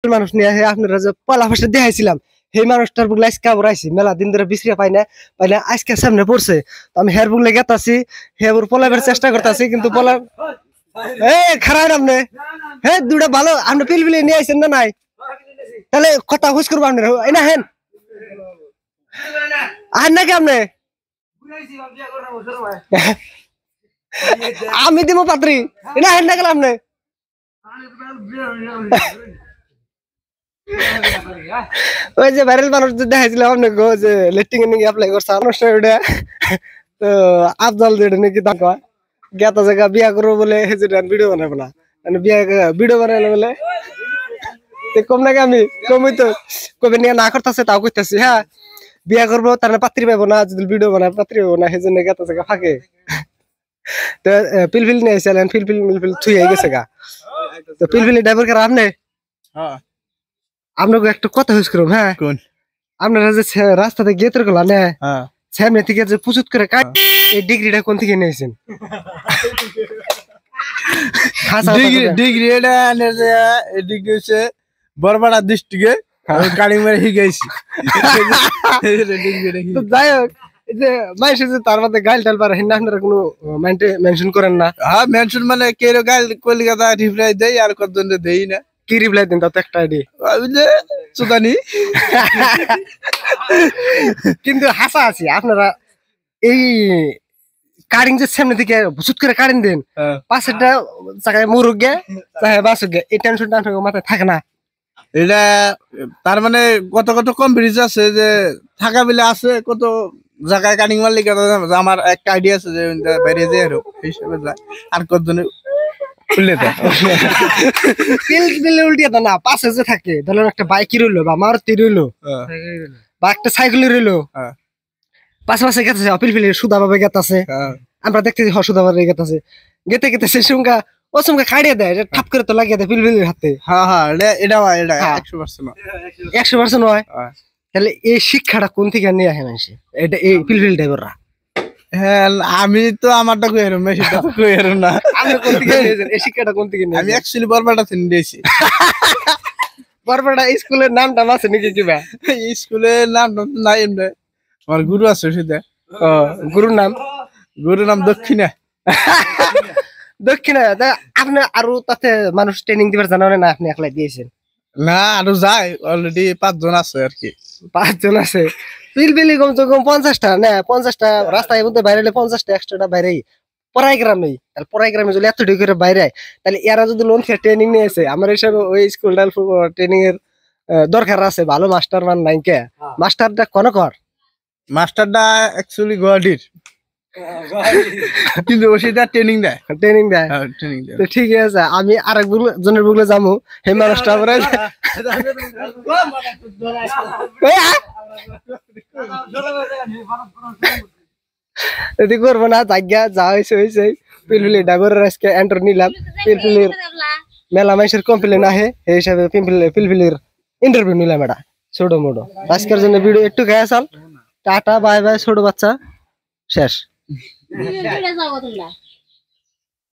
মানুষ নিয়ে আপনারা যে পলা ফাঁসে দেখাইছিলাম সেই মানুষটার বুগলে আজকে আবার আইসি মেলা দিন ধরে বিশ্রিয়া পাই না আজকে সামনে পড়ছে আমি হের বুগলে গেতাছি হেবুর পলাইবার চেষ্টা করতেছি কিন্তু পলা খারাপ আপনি হ্যাঁ দুটা ভালো আপনি পিলপিলি নিয়ে আইছেন না নাই তাহলে কথা হুস করবো আপনার না হেন আর নাকি আপনি আমি দিব পাত্রী না হেন না গেল আপনি ওই যে ভাইরাল মানুষ দেখাইছিলাম আপনাকে যে লেটিং এ অ্যাপ্লাই করছে অনুষ্ঠান ওটা তো আফজাল যেটা নাকি তাকে গেতা জায়গা বিয়া করবো বলে যেটা ভিডিও বানাবো না বিয়া ভিডিও বানাইলে বলে কম নাকি আমি কমই তো কবে নিয়ে না করতেছে তাও করতেছি হ্যাঁ বিয়া করবো তার পাত্রী পাবো না যদি ভিডিও বানায় পাত্রী পাবো না সেই জন্য গেতা জায়গা ফাঁকে তো পিলপিল নিয়ে এসেছিলেন পিলপিল মিলপিল থুই হয়ে গেছে গা তো পিলপিলি ড্রাইভার কার আপনি আপনাকে একটা কথা হুস করুন হ্যাঁ আপনারা যে রাস্তাতে গেতের গুলা না সামনে থেকে যে পুচুত করে এই ডিগ্রিটা কোন থেকে নিয়েছেন ডিগ্রি এটা ডিগ্রি হচ্ছে বরবাড়া ডিস্ট্রিক্টে গাড়ি মেরে শিখেছি যাই হোক যে মাইসে যে তার মধ্যে গাইল টাল পারে না আপনারা কোনো মেনশন করেন না হ্যাঁ মেনশন মানে কে গাইল কলিকাতা রিপ্লাই দেই আর কতজন দেই না কি রিপ্লাই দেন তাতে একটা আইডি সুদানি কিন্তু হাসা আছি আপনারা এই কারিং যে সামনে থেকে ভুসুত করে কারিং দেন পাশেরটা জায়গায় মুরুগ গে চাহে বাসুক গে এই টেনশনটা আপনার মাথায় থাকে না এটা তার মানে কত কত কম্পিটিশন আছে যে থাকা বেলে আছে কত জায়গায় কাটিং মারলে আমার একটা আইডিয়া আছে যে বাইরে যায় আর হিসেবে যায় আর কতজনে উল্টিয়ে না পাশে যে থাকে ধরুন একটা বাইক রইলো বা মারুতি রইলো বা একটা সাইকেল রইলো পাশে পাশে গেতেছে পিলপিলি সুদা ভাবে গেতাছে আমরা দেখতেছি সুদা ভাবে গেতাছে গেতে গেতে সে সঙ্গে ও সঙ্গে খাড়িয়ে দেয় ঠাপ করে তো লাগিয়ে দেয় পিলপিলির হাতে হ্যাঁ এটা 100% হয় তাহলে এই শিক্ষাটা কোন থেকে নিয়ে আসে মানুষ এটা এই পিলপিল ড্রাইভাররা হ্যাঁ আমি তো আমারটা কইরম না সেটা তো কইরম না আপনি কোন থেকে নিয়েছেন এই শিক্ষাটা কোন থেকে নিয়েছেন আমি অ্যাকচুয়ালি বরবাটা থেকে নিয়েছি বরবাটা স্কুলের নামটা আছে নাকি কিবা স্কুলের নাম নাই এমনি আমার গুরু আছে সেটা গুরুর নাম দক্ষিণা দক্ষিণা আপনি আরো তাতে মানুষ ট্রেনিং দিবার জানা না আপনি একলাই দিয়েছেন না আরো যায় অলরেডি 5 জন আছে আর কি 5 জন আছে পিলপিলি কমসে কম 50টা না 50টা রাস্তায় মধ্যে বাইরে 50টা এক্সট্রাটা বাইরে পড়াই গ্রামে তাহলে পড়াই গ্রামে যদি এত করে বাইরে তাহলে এরা যদি লোন খেয়ে ট্রেনিং নিয়েছে আমার হিসাবে ওই স্কুলটা ট্রেনিং এর দরকার আছে ভালো মাস্টার মান নাই কে মাস্টারটা কোন কর মাস্টারটা অ্যাকচুয়ালি গুয়াহাটির কিন্তু ওটা ট্রেনিং দেয় তো ঠিক আছে আমি আরেক জনের বুগলে যাবো হে মানুষটা পরে এদি করবো না জায়গা যা হয়েছে পিলপিলি ড্রাইভারের আজকে এন্টার নিলাম পিলপিলির মেলা মাইসের কমপ্লেন আহে এই হিসাবে পিলপিলির ইন্টারভিউ নিলাম এটা ছোট মোটো আজকের জন্য ভিডিও একটু গায়ে চাল টাটা বাই বাই ছোট বাচ্চা শেষ